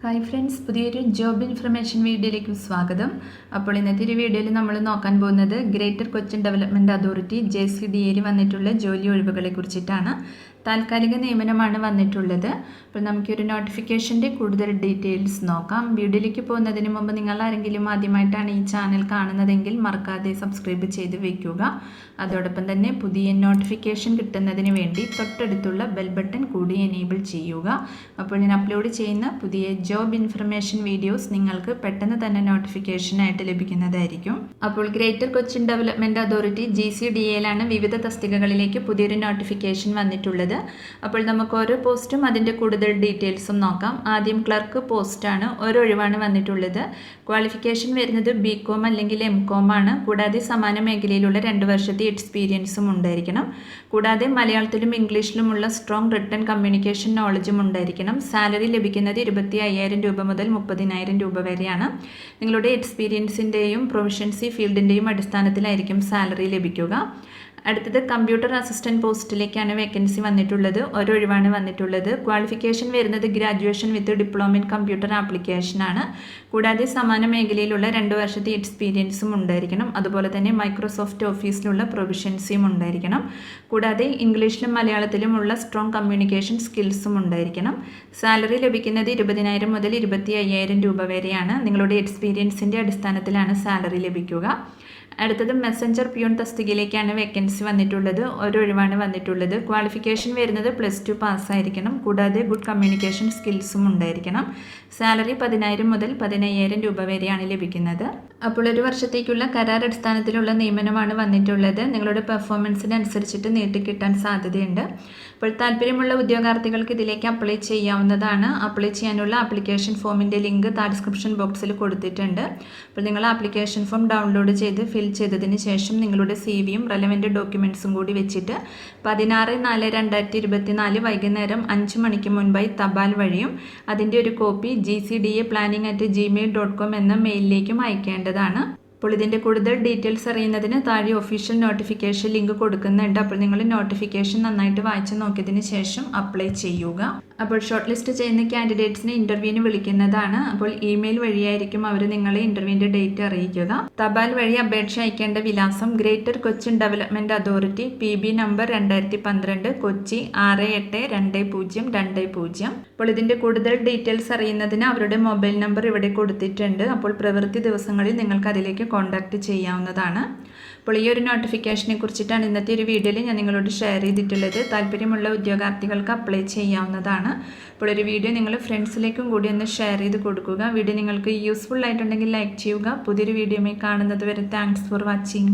Hi friends, പുതിയൊരു job information വീഡിയോയിലേക്ക് സ്വാഗതം. അപ്പോൾ ഇന്നത്തെ ഒരു വീഡിയോയിൽ നമ്മൾ നോക്കാൻ പോകുന്നത് greater Cochin development authority JCDA വന്നിട്ടുള്ള ജോലി ഒഴിവുകളെ കുറിച്ചിട്ടാണ്. താൽക്കാലിക നിയമനമാണ് വന്നിട്ടുള്ളത്. അപ്പോൾ നമുക്കൊരു നോട്ടിഫിക്കേഷൻ്റെ കൂടുതൽ ഡീറ്റെയിൽസ് നോക്കാം. വീഡിയോയിലേക്ക് പോകുന്നതിന് മുമ്പ് നിങ്ങൾ ആരെങ്കിലും ആദ്യമായിട്ടാണ് ഈ ചാനൽ കാണുന്നതെങ്കിൽ മറക്കാതെ സബ്സ്ക്രൈബ് ചെയ്ത് വയ്ക്കുക. അതോടൊപ്പം തന്നെ പുതിയ നോട്ടിഫിക്കേഷൻ കിട്ടുന്നതിന് വേണ്ടി തൊട്ടടുത്തുള്ള ബെൽ ബട്ടൺ കൂടി എനേബിൾ ചെയ്യുക. അപ്പോൾ ഞാൻ അപ്ലോഡ് ചെയ്യുന്ന പുതിയ ജോബ് ഇൻഫർമേഷൻ വീഡിയോസ് നിങ്ങൾക്ക് പെട്ടെന്ന് തന്നെ നോട്ടിഫിക്കേഷനായിട്ട് ലഭിക്കുന്നതായിരിക്കും. അപ്പോൾ greater Cochin development authority JCDA വിവിധ തസ്തികകളിലേക്ക് പുതിയൊരു നോട്ടിഫിക്കേഷൻ വന്നിട്ടുള്ളത്. അപ്പോൾ നമുക്ക് ഓരോ പോസ്റ്റും അതിൻ്റെ കൂടുതൽ ഡീറ്റെയിൽസും നോക്കാം. ആദ്യം ക്ലർക്ക് പോസ്റ്റാണ്, ഒരൊഴിവാണ് വന്നിട്ടുള്ളത്. ക്വാളിഫിക്കേഷൻ വരുന്നത് BCom അല്ലെങ്കിൽ MCom ആണ്. കൂടാതെ സമാന മേഖലയിലുള്ള 2 വർഷത്തെ എക്സ്പീരിയൻസും ഉണ്ടായിരിക്കണം. കൂടാതെ മലയാളത്തിലും ഇംഗ്ലീഷിലുമുള്ള സ്ട്രോങ് റിട്ടൺ കമ്മ്യൂണിക്കേഷൻ നോളജും ഉണ്ടായിരിക്കണം. സാലറി ലഭിക്കുന്നത് 25,000 രൂപ മുതൽ 30,000 രൂപ വരെയാണ്. നിങ്ങളുടെ എക്സ്പീരിയൻസിൻ്റെയും പ്രൊഫഷൻസി ഫീൽഡിൻ്റെയും അടിസ്ഥാനത്തിലായിരിക്കും സാലറി ലഭിക്കുക. അടുത്തത് കമ്പ്യൂട്ടർ അസിസ്റ്റൻറ്റ് പോസ്റ്റിലേക്കാണ് വേക്കൻസി വന്നിട്ടുള്ളത്. ഒരൊഴിവാണ് വന്നിട്ടുള്ളത്. ക്വാളിഫിക്കേഷൻ വരുന്നത് graduation with diploma in computer ആപ്ലിക്കേഷനാണ്. കൂടാതെ സമാന മേഖലയിലുള്ള 2 വർഷത്തെ എക്സ്പീരിയൻസും ഉണ്ടായിരിക്കണം. അതുപോലെ തന്നെ മൈക്രോസോഫ്റ്റ് ഓഫീസിലുള്ള പ്രൊഫഷൻസിയും ഉണ്ടായിരിക്കണം. കൂടാതെ ഇംഗ്ലീഷിലും മലയാളത്തിലുമുള്ള സ്ട്രോങ് കമ്മ്യൂണിക്കേഷൻ സ്കിൽസും ഉണ്ടായിരിക്കണം. സാലറി ലഭിക്കുന്നത് 20,000 മുതൽ 25,000 രൂപ വരെയാണ്. നിങ്ങളുടെ എക്സ്പീരിയൻസിൻ്റെ അടിസ്ഥാനത്തിലാണ് സാലറി ലഭിക്കുക. അടുത്തത് മെസ്സഞ്ചർ പ്യൂൺ തസ്തികയിലേക്കാണ് വേക്കൻസി വന്നിട്ടുള്ളത്. ഒരൊഴിവാണ് വന്നിട്ടുള്ളത്. ക്വാളിഫിക്കേഷൻ വരുന്നത് +2 പാസ്സായിരിക്കണം. കൂടാതെ ഗുഡ് കമ്മ്യൂണിക്കേഷൻ സ്കിൽസും ഉണ്ടായിരിക്കണം. സാലറി 10,000 മുതൽ 15,000 രൂപ വരെയാണ് ലഭിക്കുന്നത്. അപ്പോൾ 1 വർഷത്തേക്കുള്ള കരാർ അടിസ്ഥാനത്തിലുള്ള നിയമനമാണ് വന്നിട്ടുള്ളത്. നിങ്ങളുടെ പെർഫോമൻസിനനുസരിച്ചിട്ട് നീട്ടിക്കിട്ടാൻ സാധ്യതയുണ്ട്. അപ്പോൾ താല്പര്യമുള്ള ഉദ്യോഗാർത്ഥികൾക്ക് ഇതിലേക്ക് അപ്ലൈ ചെയ്യാവുന്നതാണ്. അപ്ലൈ ചെയ്യാനുള്ള ആപ്ലിക്കേഷൻ ഫോമിൻ്റെ ലിങ്ക് ഡിസ്ക്രിപ്ഷൻ ബോക്സിൽ കൊടുത്തിട്ടുണ്ട്. അപ്പോൾ നിങ്ങൾ ആപ്ലിക്കേഷൻ ഫോം ഡൗൺലോഡ് ചെയ്ത് ഫിൽ ചെയ്തതിന് ശേഷം നിങ്ങളുടെ CV-യും റെലവൻറ്റ് ഡോക്യുമെൻറ്റ്സും കൂടി വെച്ചിട്ട് 16/4/2024 വൈകുന്നേരം 5 മണിക്ക് മുൻപായി തപാൽ വഴിയും അതിൻ്റെ ഒരു കോപ്പി gcda.planning@gmail.com എന്ന മെയിലിലേക്കും അയക്കേണ്ടതാണ്. അപ്പോൾ ഇതിൻ്റെ കൂടുതൽ ഡീറ്റെയിൽസ് അറിയുന്നതിന് താഴെ ഒഫീഷ്യൽ നോട്ടിഫിക്കേഷൻ ലിങ്ക് കൊടുക്കുന്നുണ്ട്. അപ്പോൾ നിങ്ങൾ നോട്ടിഫിക്കേഷൻ നന്നായിട്ട് വായിച്ച് നോക്കിയതിന് ശേഷം അപ്ലൈ ചെയ്യുക. അപ്പോൾ ഷോർട്ട് ലിസ്റ്റ് ചെയ്യുന്ന കാൻഡിഡേറ്റ്സിനെ ഇൻ്റർവ്യൂവിന് വിളിക്കുന്നതാണ്. അപ്പോൾ ഇമെയിൽ വഴിയായിരിക്കും അവർ നിങ്ങളെ ഇൻ്റർവ്യൂവിൻ്റെ ഡേറ്റ് അറിയിക്കുക. തപാൽ വഴി അപേക്ഷ അയക്കേണ്ട വിലാസം greater Cochin development authority PB number 2012 Kochi 682020. അപ്പോൾ ഇതിൻ്റെ കൂടുതൽ ഡീറ്റെയിൽസ് അറിയുന്നതിന് അവരുടെ മൊബൈൽ നമ്പർ ഇവിടെ കൊടുത്തിട്ടുണ്ട്. അപ്പോൾ പ്രവൃത്തി ദിവസങ്ങളിൽ നിങ്ങൾക്ക് അതിലേക്ക് കോൺടാക്റ്റ് ചെയ്യാവുന്നതാണ്. അപ്പോൾ ഈ ഒരു നോട്ടിഫിക്കേഷനെ കുറിച്ചിട്ടാണ് ഇന്നത്തെ ഒരു വീഡിയോയിൽ ഞാൻ നിങ്ങളോട് ഷെയർ ചെയ്തിട്ടുള്ളത്. താല്പര്യമുള്ള ഉദ്യോഗാർത്ഥികൾക്ക് അപ്ലൈ ചെയ്യാവുന്നതാണ്. അപ്പോൾ ഒരു വീഡിയോ നിങ്ങൾ ഫ്രണ്ട്സിലേക്കും കൂടി ഒന്ന് ഷെയർ ചെയ്ത് കൊടുക്കുക. വീഡിയോ നിങ്ങൾക്ക് യൂസ്ഫുൾ ആയിട്ടുണ്ടെങ്കിൽ ലൈക്ക് ചെയ്യുക. പുതിയൊരു വീഡിയോയുമായി കാണുന്നത് വരെ താങ്ക്സ് ഫോർ വാച്ചിങ്.